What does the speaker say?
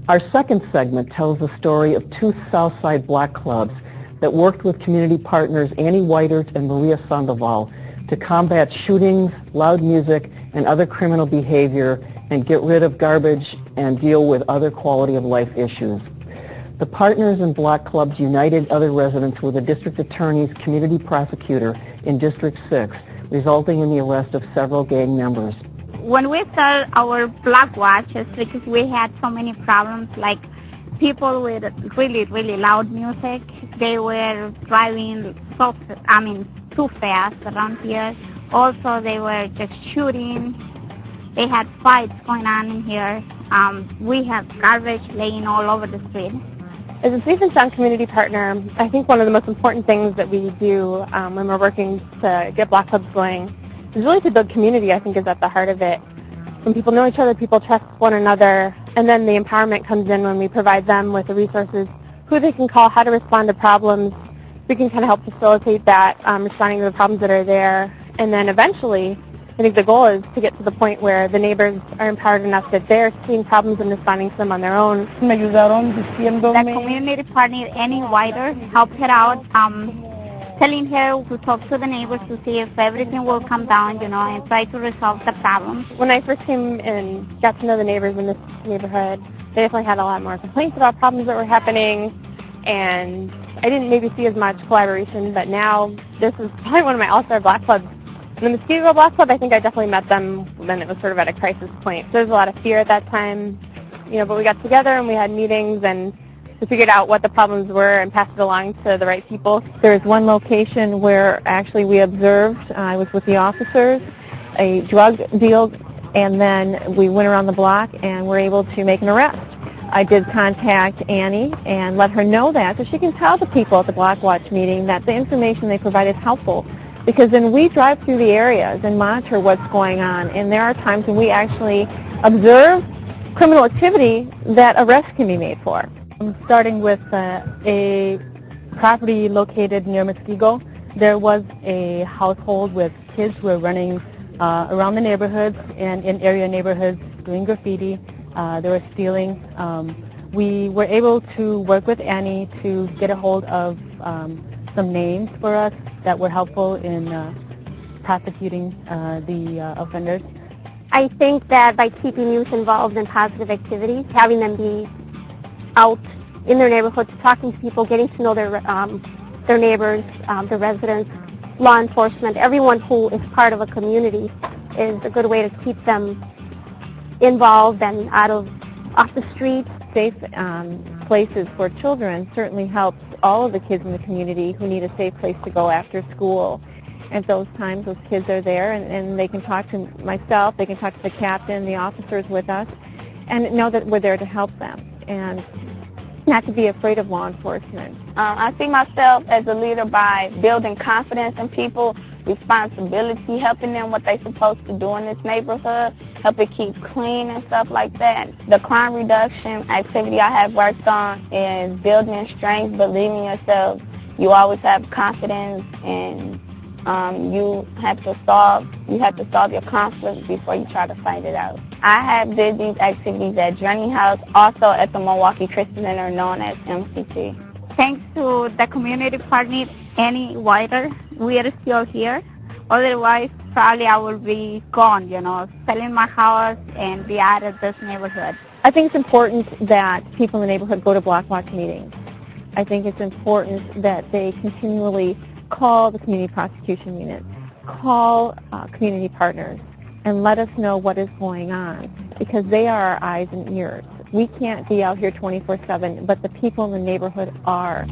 Our second segment tells the story of two Southside Black clubs that worked with community partners Annie Whitert and Maria Sandoval to combat shootings, loud music, and other criminal behavior and get rid of garbage and deal with other quality of life issues. The partners and Black clubs united other residents with the district attorney's community prosecutor in District 6, resulting in the arrest of several gang members. When we started our Black Watch, it's because we had so many problems, like people with really loud music. They were driving too fast around here. Also, they were just shooting. They had fights going on in here. We have garbage laying all over the street. As a Safe and Sound community partner, I think one of the most important things that we do when we're working to get Black clubs going is really to build community. I think is at the heart of it. When people know each other, people trust one another, and then the empowerment comes in when we provide them with the resources, who they can call, how to respond to problems. We can kind of help facilitate that, responding to the problems that are there, and then eventually, I think the goal is to get to the point where the neighbors are empowered enough that they're seeing problems and responding to them on their own. The community partner, Annie Whitert, helped her out, telling her to talk to the neighbors to see if everything will come down, and try to resolve the problem. When I first came and got to know the neighbors in this neighborhood, they definitely had a lot more complaints about problems that were happening, and I didn't maybe see as much collaboration, but now this is probably one of my all-star Black clubs. And the Mosquito Black Club, I think I definitely met them when it was sort of at a crisis point. There was a lot of fear at that time, but we got together and we had meetings and we figured out what the problems were and passed it along to the right people. There's one location where actually we observed, I was with the officers, a drug deal, and then we went around the block and were able to make an arrest. I did contact Annie and let her know that so she can tell the people at the Black Watch meeting that the information they provide is helpful. Because then we drive through the areas and monitor what's going on, and there are times when we actually observe criminal activity that arrests can be made for. Starting with a property located near Muskego, there was a household with kids who were running around the neighborhoods and in area neighborhoods doing graffiti. They were stealing. We were able to work with Annie to get a hold of some names for us that were helpful in prosecuting the offenders. I think that by keeping youth involved in positive activities, having them be out in their neighborhoods, talking to people, getting to know their neighbors, the residents, law enforcement, everyone who is part of a community is a good way to keep them involved and off the street. Safe places for children certainly helps all of the kids in the community who need a safe place to go after school. At those times, those kids are there, and they can talk to myself, they can talk to the captain, the officers with us, and know that we're there to help them, and not to be afraid of law enforcement. I see myself as a leader by building confidence in people, responsibility, helping them what they're supposed to do in this neighborhood, help it keep clean and stuff like that. The crime reduction activity I have worked on is building strength, believing in yourself. You always have confidence, and you have to solve your conflict before you try to fight it out. I have did these activities at Journey House, also at the Milwaukee Christian Center known as MCT. Thanks to the community partner, Annie Whitert, we are still here. Otherwise, probably I will be gone, selling my house and be out of this neighborhood. I think it's important that people in the neighborhood go to Black Watch meetings. I think it's important that they continually call the community prosecution unit, call community partners, and let us know what is going on, because they are our eyes and ears. We can't be out here 24/7, but the people in the neighborhood are.